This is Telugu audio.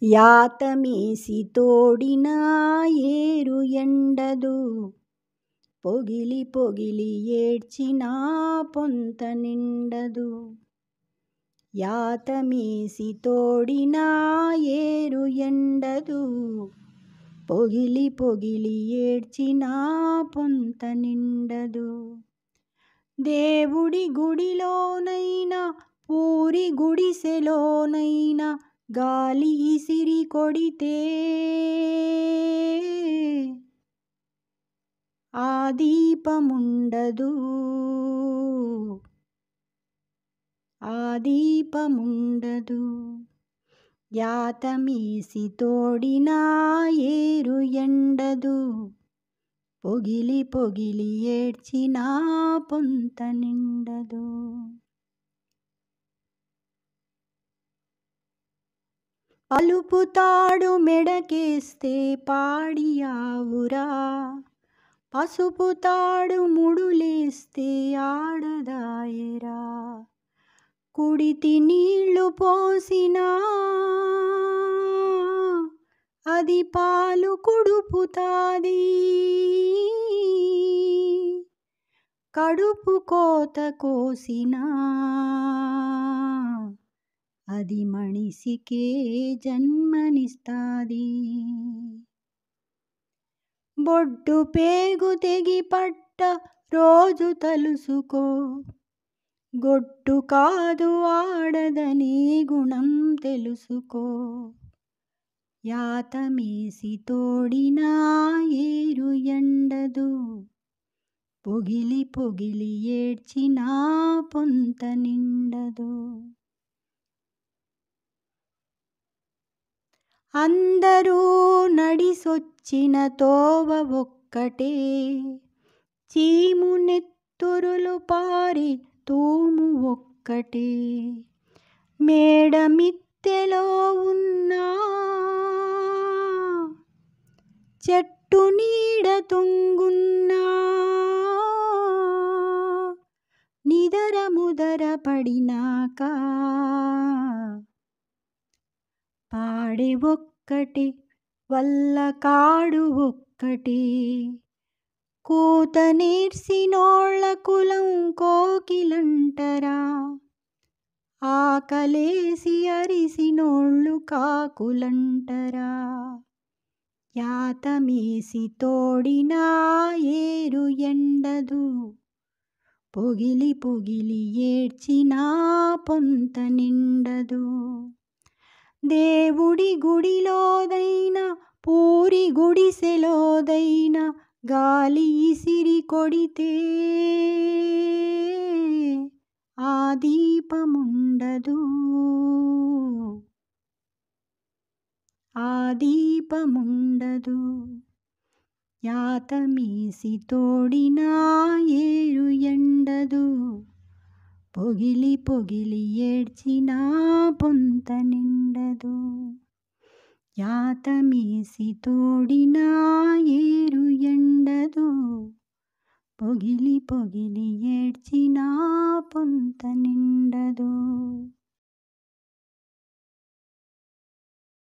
యాతమేసి తోడిన ఏరు ఎండదు, పొగిలి పొగిలి ఏడ్చినా పొంత నిండదు. యాతమేసి తోడిన ఏరు ఎండదు, పొగిలి పొగిలి ఏడ్చినా పొంత నిండదు. దేవుడి గుడిలోనైనా పూరి గుడిసెలోనైనా గాలి ఇసిరి కొడితే ఆ దీపముండదు, ఆ దీపముండదు. యాతమేసి తోడిన ఏరు ఎండదు, పొగిలి పొగిలి ఏడ్చినా పొంత నిండదు. పలుపుతాడు మెడకేస్తే పాడి ఆవురా, పసుపుతాడు ముడులేస్తే ఆడదాయరా. కుడితి నీళ్లు పోసినా అది పాలు కుడుపుతాది, కడుపు కోత కోసినా అది మనిషికే జన్మనిస్తాది. బొడ్డు పేగు తెగి పట్ట రోజు తలుసుకో, గొడ్డు కాదు ఆడదనే గుణం తెలుసుకో. యాతమేసి తోడిన ఏరు ఎండదు, పొగిలి పొగిలి ఏడ్చినా పొంత నిండదు. అందరూ నడిసొచ్చిన తోవ ఒక్కటే, చీము నెత్తురులు పారి తూము ఒక్కటే. మేడ మిత్తెలో ఉన్న చెట్టు నీడ తొంగున్నా, నిదర ముదర పడినాక పాడె ఒక్కటే, వల్ల కాడు ఒక్కటే. కూత నేర్సినోళ్ళ కులం కోకిలంటరా, ఆకలేసి అరిసినోళ్ళు కాకులంటరా. యాతమేసి తోడిన ఏరు ఎండదు, పొగిలి పొగిలి ఏడ్చినా పొంత నిండదు. దేవుడి గుడిలోదైనా పూరి గుడిసెలోదైనా గాలి ఇసిరి కొడితే ఆ దీపముండదు, ఆ దీపముండదు. యాతమేసి తోడిన ఏరు ఎండదు, పొగిలి పొగిలి ఏడ్చినా పొంత నిండదు. యాతమేసి తోడిన ఏరు ఎండదు, పొగిలి పొగిలి ఏడ్చినా పొంత నిండదు.